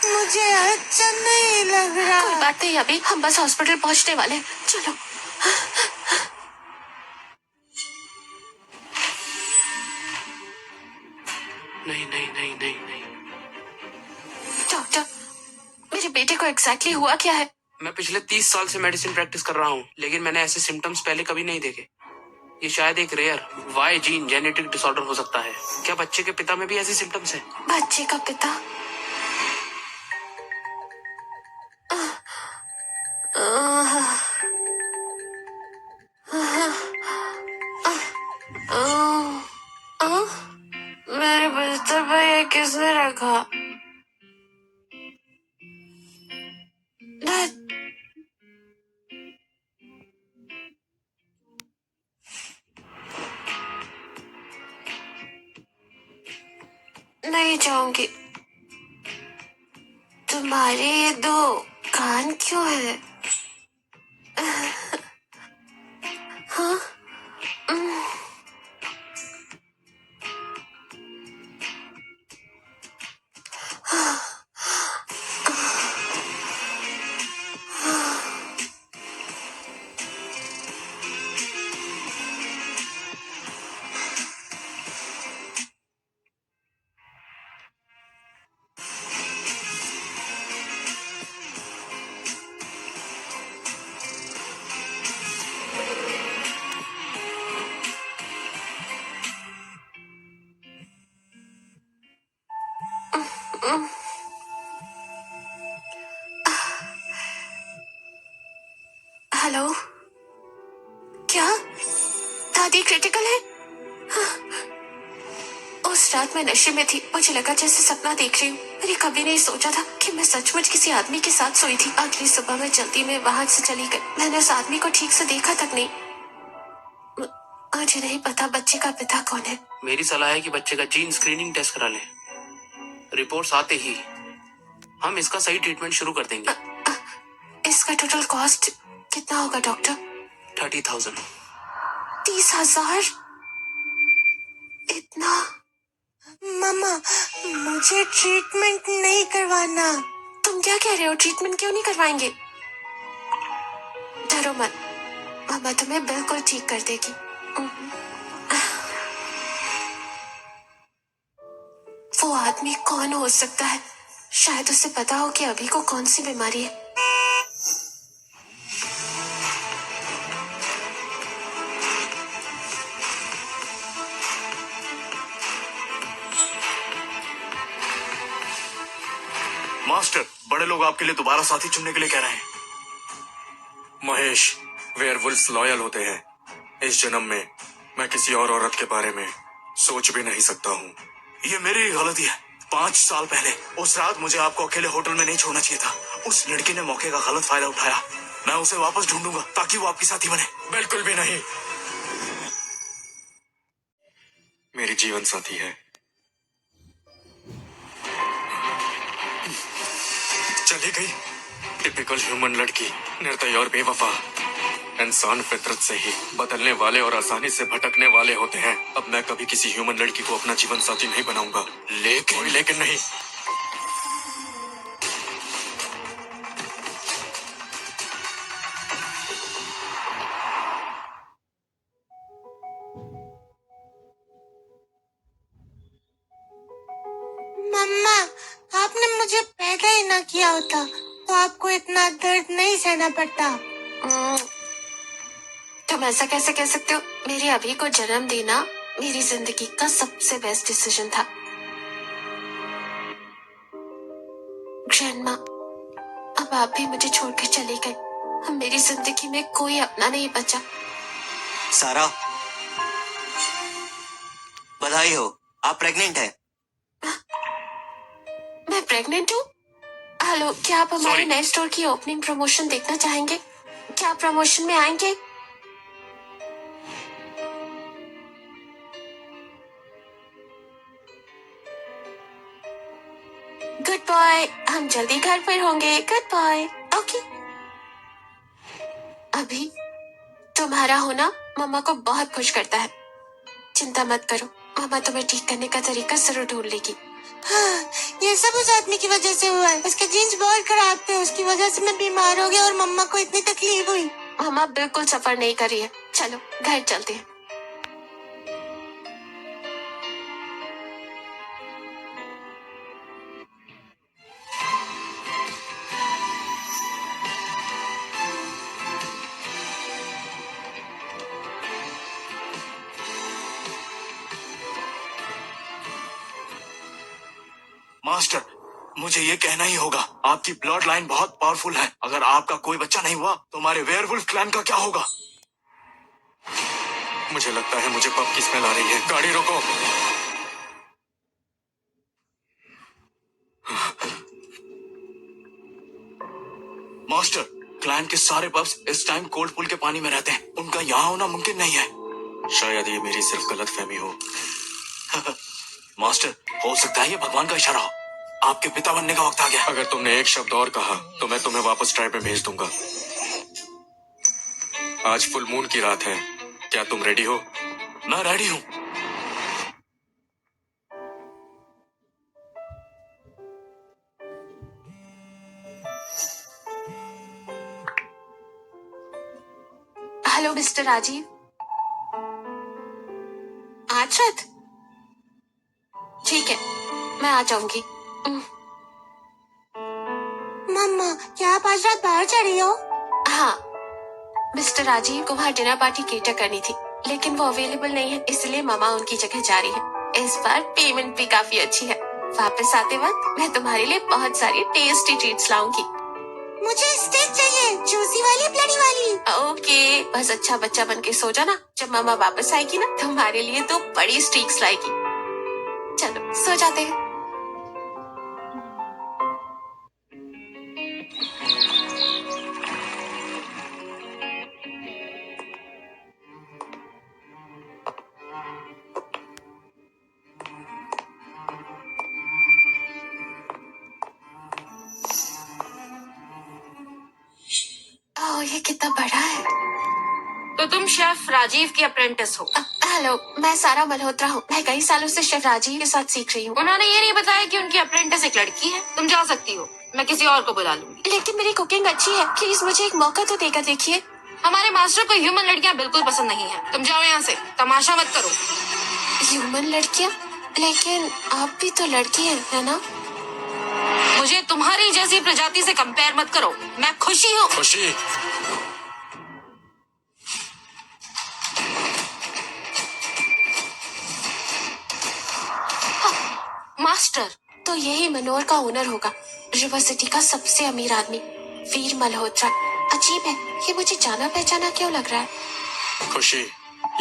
मुझे अच्छा नहीं लग रहा। कोई बात नहीं अभी, हम बस हॉस्पिटल पहुंचने वाले हैं। चलो। नहीं नहीं नहीं नहीं नहीं। डॉक्टर, मेरे बेटे को एग्जैक्टली हुआ क्या है? मैं पिछले 30 साल से मेडिसिन प्रैक्टिस कर रहा हूँ, लेकिन मैंने ऐसे सिम्टम्स पहले कभी नहीं देखे। ये शायद एक rare Y gene genetic disorder हो सकता है। क्या बच्चे के पिता में भी ऐसे सिम्टम्स हैं? बच्चे का पिता? मेरे बिस्तर पर ये किसने रखा? नहीं जाऊंगी। तुम्हारे ये दो कान क्यों है? हाँ? हेलो? क्या दादी क्रिटिकल है? उस रात मैं नशे में थी, मुझे लगा जैसे सपना देख रही हूँ। मैंने कभी नहीं सोचा था कि मैं सचमुच किसी आदमी के साथ सोई थी। अगली सुबह मैं जल्दी में वहां से चली गई। मैंने उस आदमी को ठीक से देखा तक नहीं। मुझे नहीं पता बच्चे का पिता कौन है। मेरी सलाह है कि बच्चे का जीन स्क्रीनिंग टेस्ट करा लें। रिपोर्ट्स आते ही हम इसका सही ट्रीटमेंट शुरू कर देंगे। इसका टोटल कॉस्ट कितना होगा डॉक्टर? 30,000। 30,000? इतना? मम्मा, मुझे ट्रीटमेंट नहीं करवाना। तुम क्या कह रहे हो? ट्रीटमेंट क्यों नहीं करवाएंगे? डरो मत, मामा तुम्हें बिल्कुल ठीक कर देगी। वो आदमी कौन हो सकता है? शायद उसे पता हो कि अभी को कौन सी बीमारी है। मास्टर, बड़े लोग आपके लिए दोबारा साथी चुनने के लिए कह रहे हैं। महेश, वेयरवुल्फ्स लॉयल होते हैं। इस जन्म में मैं किसी और औरत के बारे में सोच भी नहीं सकता हूँ। ये मेरी गलती है। 5 साल पहले उस रात मुझे आपको अकेले होटल में नहीं छोड़ना चाहिए था। उस लड़की ने मौके का गलत फायदा उठाया। मैं उसे वापस ढूंढूंगा ताकि वो आपकी साथी बने। बिल्कुल भी नहीं, मेरी जीवन साथी है। चली गई। टिपिकल ह्यूमन लड़की, निर्दयी और बेवफा। इंसान फितरत से ही बदलने वाले और आसानी से भटकने वाले होते हैं। अब मैं कभी किसी ह्यूमन लड़की को अपना जीवन साथी नहीं बनाऊंगा। लेकिन नहीं। मम्मा, आपने मुझे पैदा ही ना किया होता तो आपको इतना दर्द नहीं सहना पड़ता। तुम ऐसा कैसे कह सकते हो? मेरी अभी को जन्म देना मेरी जिंदगी का सबसे बेस्ट डिसीजन था। ग्रैंडमा, अब आप भी मुझे छोड़कर चले गए। अब मेरी जिंदगी में कोई अपना नहीं बचा। सारा, बधाई हो, आप प्रेग्नेंट हैं। मैं प्रेग्नेंट हूँ? हेलो, क्या आप हमारे Sorry. नए स्टोर की ओपनिंग प्रमोशन देखना चाहेंगे? क्या आप प्रमोशन में आएंगे? गुड बॉय, हम जल्दी घर पर होंगे। Good boy. ओके। अभी तुम्हारा होना मम्मा को बहुत खुश करता है। चिंता मत करो, मम्मा तुम्हें ठीक करने का तरीका जरूर ढूंढ लेगी। हाँ, ये सब उस आदमी की वजह से हुआ है। उसके जीन्स बहुत खराब थे, उसकी वजह से मैं बीमार हो गया और मम्मा को इतनी तकलीफ हुई। मम्मा बिल्कुल सफर नहीं कर रही है। चलो घर चलते हैं। मास्टर, मुझे ये कहना ही होगा, आपकी ब्लड लाइन बहुत पावरफुल है। अगर आपका कोई बच्चा नहीं हुआ तो हमारे वेयरवुल्फ क्लैन का क्या होगा? मुझे लगता है मुझे पप की स्मेल आ रही है। गाड़ी रोको। मास्टर, क्लैन के सारे पप्स इस टाइम कोल्ड पूल के पानी में रहते हैं। उनका यहाँ होना मुमकिन नहीं है। शायद ये मेरी सिर्फ गलतफहमी हो। मास्टर, हो सकता है ये भगवान का इशारा हो। आपके पिता बनने का वक्त आ गया। अगर तुमने एक शब्द और कहा तो मैं तुम्हें वापस ट्राइब में भेज दूंगा। आज फुल मून की रात है। क्या तुम रेडी हो? मैं रेडी हूँ। Hello mister Rajiv. आज रात? ठीक है, मैं आ जाऊंगी। मम्मा, क्या आप आज रात बाहर जा रही हो? हाँ, मिस्टर राजीव को वहाँ डिनर पार्टी केटर करनी थी, लेकिन वो अवेलेबल नहीं है, इसलिए मामा उनकी जगह जा रही है। इस बार पेमेंट भी काफी अच्छी है। वापस आते वक्त मैं तुम्हारे लिए बहुत सारी टेस्टी ट्रीट्स लाऊंगी। मुझे स्टेक चाहिए, जूसी वाली, ब्लडी वाली। ओके, बस अच्छा बच्चा बन के सो जाना। जब मामा वापस आएगी ना, तुम्हारे लिए तो बड़ी स्ट्रीक्स लाएगी। चलो सो जाते हैं। ओह, ये कितना बड़ा है। तो तुम शेफ राजीव की अप्रेंटिस हो? हेलो, मैं सारा मल्होत्रा हूँ। मैं कई सालों से शेफ राजीव के साथ सीख रही हूँ। उन्होंने ये नहीं बताया कि उनकी अप्रेंटिस एक लड़की है। तुम जा सकती हो, मैं किसी और को बुला लूंगी। लेकिन मेरी कुकिंग अच्छी है, प्लीज मुझे एक मौका तो देकर देखिए। हमारे मास्टर को ह्यूमन लड़कियां बिल्कुल पसंद नहीं है। तुम जाओ यहाँ से, तमाशा मत करो। ह्यूमन लड़कियाँ? लेकिन आप भी तो लड़की है ना? मुझे तुम्हारी जैसी प्रजाति से कंपेयर मत करो। मैं खुशी हूँ। खुशी? मास्टर, तो यही मनोर का ओनर होगा, रिवर सिटी का सबसे अमीर आदमी, वीर मल्होत्रा। अजीब है, ये मुझे जाना पहचाना क्यों लग रहा है। खुशी,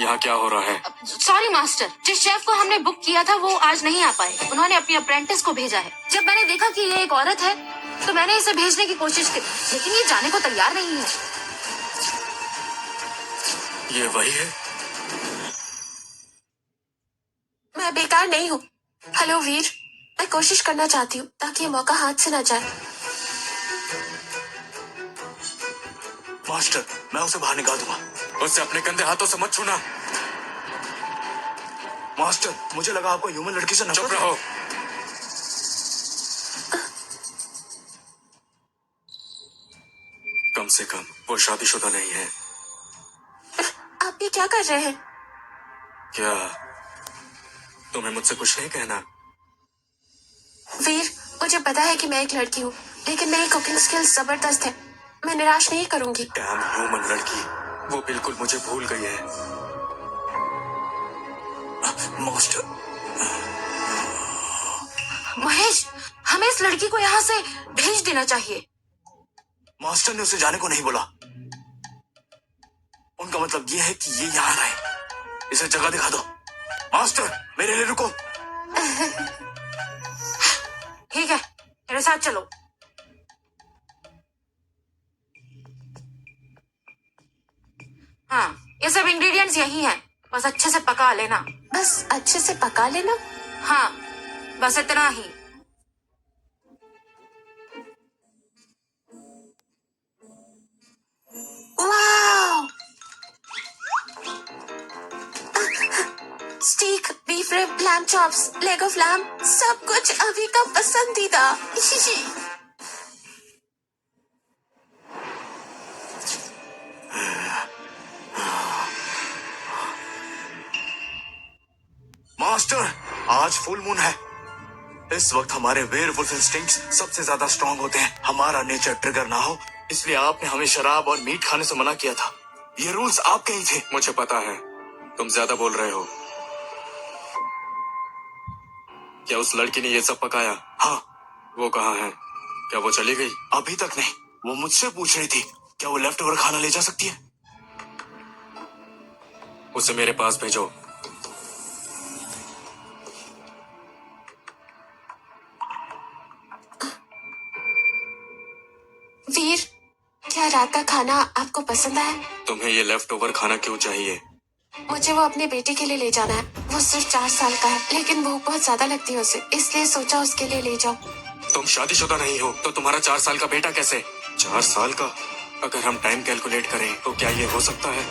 यहाँ क्या हो रहा है? सॉरी मास्टर, जिस शेफ को हमने बुक किया था वो आज नहीं आ पाए। उन्होंने अपनी अप्रेंटिस को भेजा है। जब मैंने देखा कि ये एक औरत है तो मैंने इसे भेजने की कोशिश की, लेकिन ये जाने को तैयार नहीं है। ये वही है? मैं बेकार नहीं हूँ। हेलो वीर, मैं कोशिश करना चाहती हूँ ताकि ये मौका हाथ से न जाए। मास्टर, मैं उसे बाहर निकाल दूंगा। उससे अपने गंदे हाथों से मत छूना। मास्टर, मुझे लगा आपको ह्यूमन लड़की से नफरत। चुप रहो। कम से कम वो शादीशुदा नहीं है। आप ये क्या कर रहे हैं? क्या तुम्हें मुझसे कुछ नहीं कहना? वीर, मुझे पता है कि मैं एक लड़की हूँ, लेकिन मेरी कुकिंग स्किल्स जबरदस्त है। मैं निराश नहीं करूंगी। डैम ह्यूमन लड़की, वो बिल्कुल मुझे भूल गई है। मास्टर, महेश, हमें इस लड़की को यहाँ से भेज देना चाहिए। मास्टर ने उसे जाने को नहीं बोला। उनका मतलब ये है कि ये यहाँ रहे। इसे जगह दिखा दो। मास्टर, मेरे लिए रुको। ठीक है, मेरे साथ चलो। हाँ, ये सब इंग्रेडिएंट्स यही हैं, बस अच्छे से पका लेना। बस अच्छे से पका लेना? हाँ, बस इतना ही। वाह! Steak, beef rib, lamb chops, leg of lamb, सब कुछ अभी का पसंदीदा। मास्टर, आज फुल मून है। इस वक्त हमारे वेयरवुल्फ इंस्टिंक्ट्स सबसे ज्यादा स्ट्रांग होते हैं। हमारा नेचर ट्रिगर ना हो, इसलिए आपने हमें शराब और मीट खाने से मना किया था। ये रूल्स आपके ही थे। मुझे पता है, तुम ज्यादा बोल रहे हो। क्या उस लड़की ने ये सब पकाया? हाँ। वो कहाँ है? क्या वो चली गई? अभी तक नहीं। वो मुझसे पूछ रही थी क्या वो लेफ्ट ओवर खाना ले जा सकती है। उसे मेरे पास भेजो। वीर, क्या रात का खाना आपको पसंद आया? तुम्हें ये लेफ्ट ओवर खाना क्यों चाहिए? मुझे वो अपने बेटे के लिए ले जाना है। वो सिर्फ 4 साल का है, लेकिन भूख बहुत ज्यादा लगती है उसे, इसलिए सोचा उसके लिए ले जाऊं। तुम शादीशुदा नहीं हो तो तुम्हारा 4 साल का बेटा कैसे? 4 साल का? अगर हम टाइम कैलकुलेट करें तो क्या ये हो सकता है?